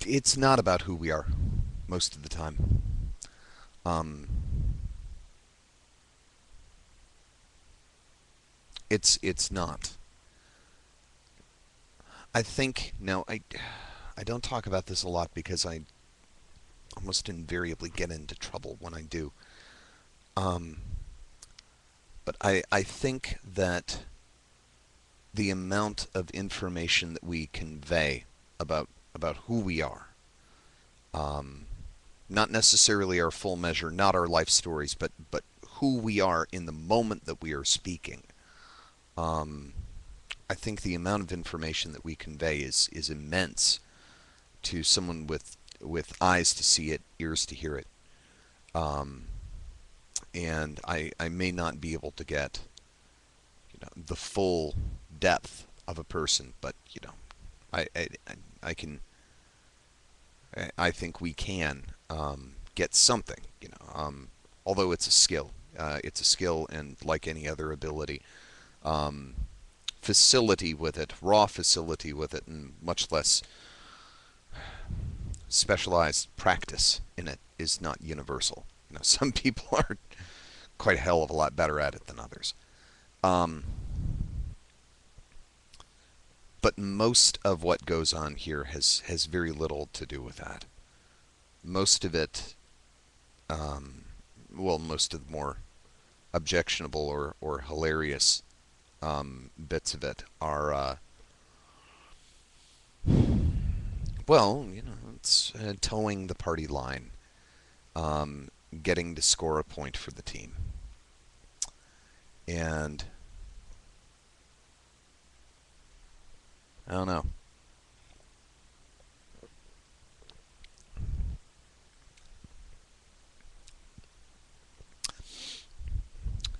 It's not about who we are most of the time. Um, it's not. I think now I don't talk about this a lot because I almost invariably get into trouble when I do. Um, but I think that the amount of information that we convey about who we are, um, not necessarily our full measure, not our life stories, but who we are in the moment that we are speaking. Um, I think the amount of information that we convey is immense to someone with eyes to see it, ears to hear it. Um, and I may not be able to get the full depth of a person, but I I, I can I think we can get something. Although it's a skill, and like any other ability, um, facility with it, raw facility with it, and much less specialized practice in it is not universal. Some people are quite a hell of a lot better at it than others. Um, but most of what goes on here has very little to do with that. Most of it, um, well, most of the more objectionable or hilarious bits of it are, well, it's towing the party line, um, getting to score a point for the team, and I don't know.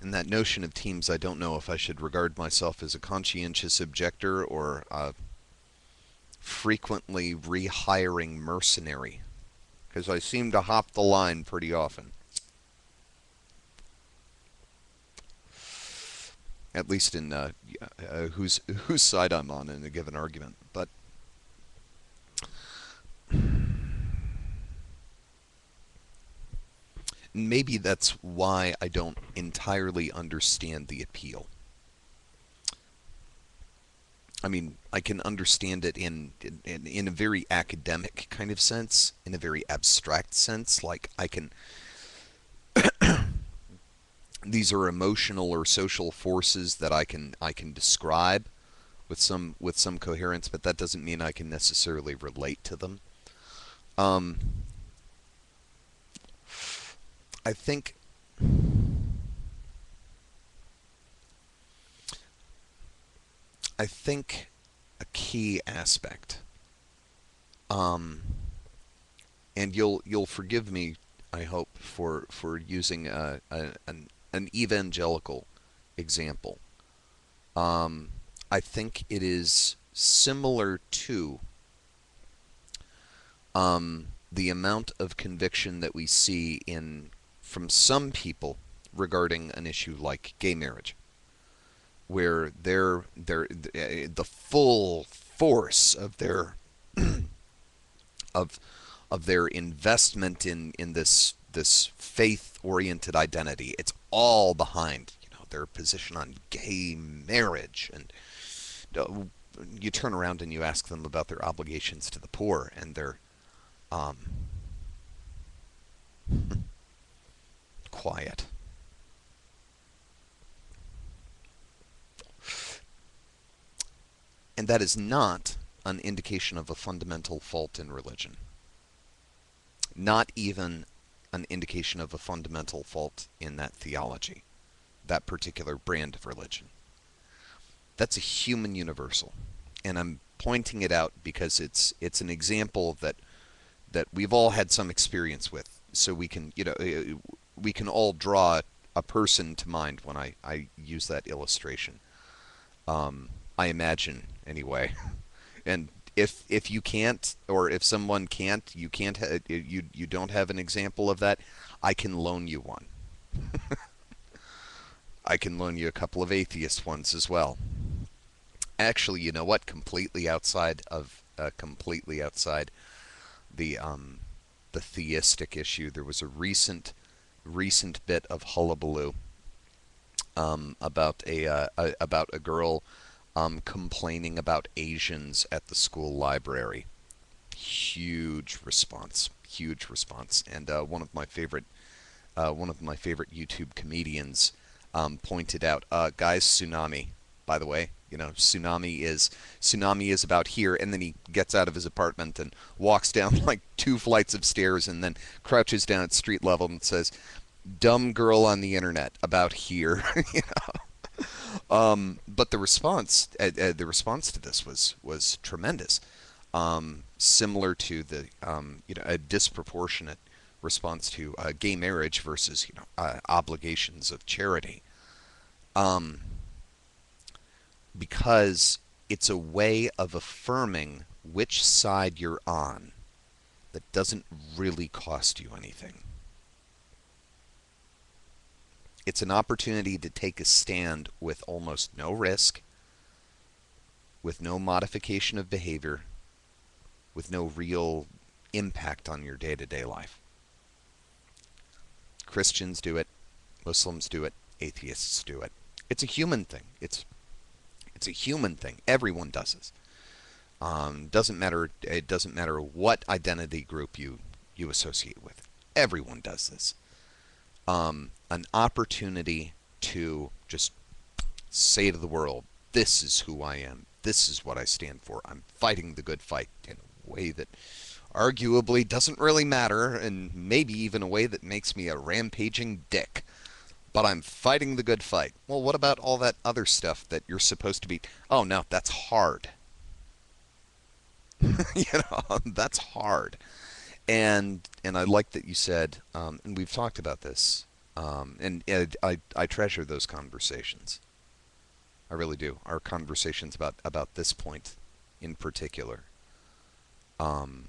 In that notion of teams, I don't know if I should regard myself as a conscientious objector or a frequently rehiring mercenary, because I seem to hop the line pretty often, at least in whose side I'm on in a given argument. But maybe that's why I don't entirely understand the appeal. I mean, I can understand it in a very academic kind of sense, in a very abstract sense. Like I can, these are emotional or social forces that I can describe with some coherence, but that doesn't mean I can necessarily relate to them. Um, I think I think a key aspect, um, and you'll forgive me, I hope, for using an evangelical example. Um, I think it is similar to the amount of conviction that we see in from some people regarding an issue like gay marriage, where the full force of of their investment in this faith oriented identity. It's all behind their position on gay marriage, and uh, you turn around and you ask them about their obligations to the poor, and they're um, quiet. And that is not an indication of a fundamental fault in religion. Not even an indication of a fundamental fault in that theology, that particular brand of religion. That's a human universal. And I'm pointing it out because it's an example that we've all had some experience with. So we can all draw a person to mind when I use that illustration. I imagine anyway. And if you can't, or if someone can't, you don't have an example of that, I can loan you one. I can loan you a couple of atheist ones as well. Actually, you know what? Completely outside. the theistic issue. There was a recent bit of hullabaloo about a girl complaining about Asians at the school library. Huge response, and one of my favorite YouTube comedians pointed out, guys, tsunami. By the way, tsunami is about here, and then he gets out of his apartment and walks down like two flights of stairs, and then crouches down at street level and says, "Dumb girl on the internet about here." But the response to this was tremendous, similar to the a disproportionate response to gay marriage versus obligations of charity, um, because it's a way of affirming which side you're on that doesn't really cost you anything. It's an opportunity to take a stand with almost no risk, with no modification of behavior, with no real impact on your day-to-day life. Christians do it, Muslims do it, atheists do it. It's a human thing. It's a human thing. Everyone does this. Doesn't matter. It doesn't matter what identity group you associate with. Everyone does this. An opportunity to just say to the world, "This is who I am. This is what I stand for. I'm fighting the good fight in a way that arguably doesn't really matter, and maybe even a way that makes me a rampaging dick. But I'm fighting the good fight." Well, what about all that other stuff that you're supposed to be? Oh, no, that's hard. That's hard. And I like that you said, and we've talked about this, and I treasure those conversations. I really do. Our conversations about this point in particular. Um,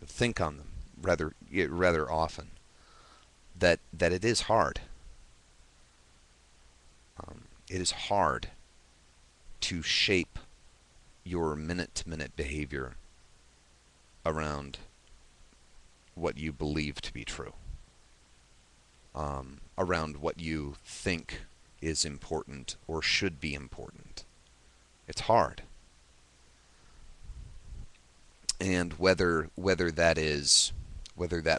think on them rather often. That it is hard. It is hard to shape your minute-to-minute behavior around what you believe to be true, around what you think is important or should be important. It's hard. And whether that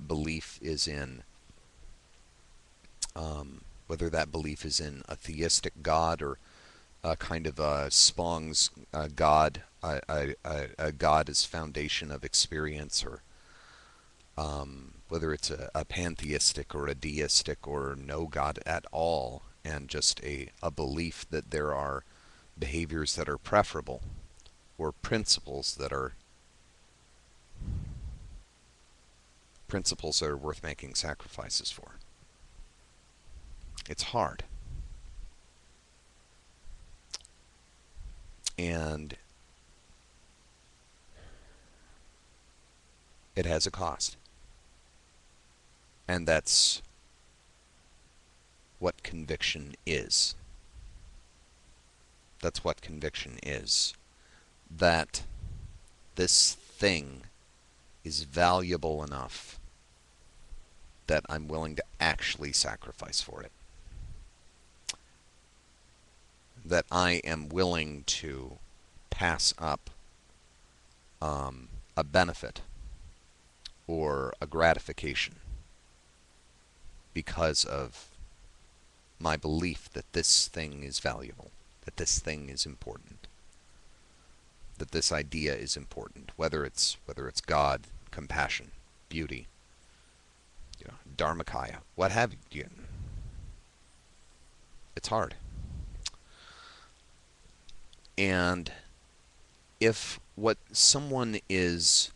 belief is in whether that belief is in a theistic God or a kind of a Spong's God, a God as foundation of experience, or whether it's a pantheistic or a deistic or no God at all, and just a belief that there are behaviors that are preferable or principles that are worth making sacrifices for. It's hard. And it has a cost. And that's what conviction is. That's what conviction is. That this thing is valuable enough that I'm willing to actually sacrifice for it. That I am willing to pass up a benefit or a gratification because of my belief that this thing is valuable, that this thing is important, that this idea is important, whether it's God, compassion, beauty, Dharmakaya, what have you. It's hard. And if what someone is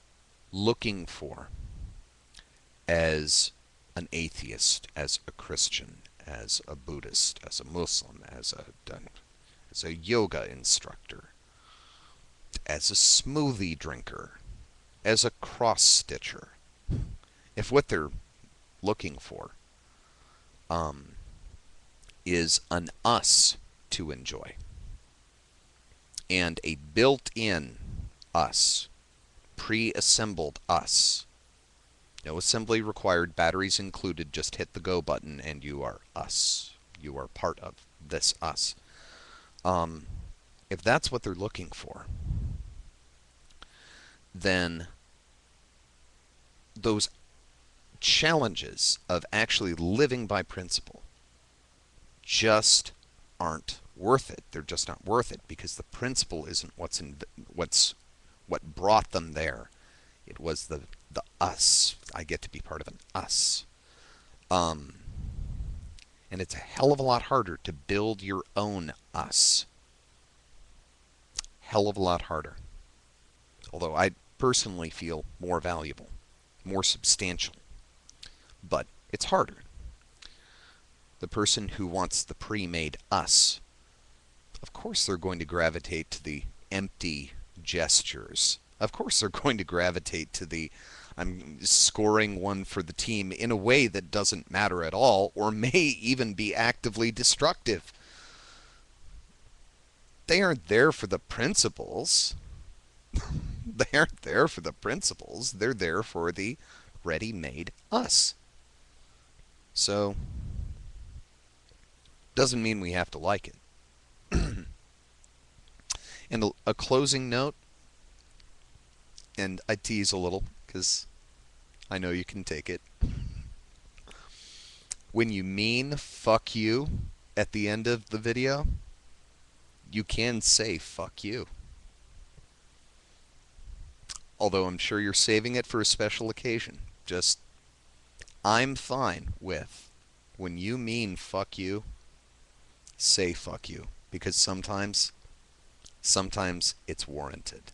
looking for as an atheist, as a Christian, as a Buddhist, as a Muslim, as a yoga instructor, as a smoothie drinker, as a cross stitcher, if what they're looking for is an us to enjoy, and a built-in us pre-assembled us. No assembly required, batteries included, just hit the go button and you are us. You are part of this us. Um, if that's what they're looking for, then those challenges of actually living by principle just aren't worth it. They're just not worth it because the principle isn't what brought them there. It was the us. I get to be part of an us. Um, and it's a hell of a lot harder to build your own us. Hell of a lot harder. Although I personally feel more valuable, more substantial. But it's harder. The person who wants the pre-made us, of course they're going to gravitate to the empty gestures. Of course they're going to gravitate to the I'm scoring one for the team in a way that doesn't matter at all or may even be actively destructive. They aren't there for the principles. They aren't there for the principles. They're there for the ready-made us. So, doesn't mean we have to like it. And a closing note, and I tease a little because I know you can take it. When you mean fuck you at the end of the video, you can say fuck you. Although I'm sure you're saving it for a special occasion. Just, I'm fine with when you mean fuck you, say fuck you. Because sometimes it's warranted.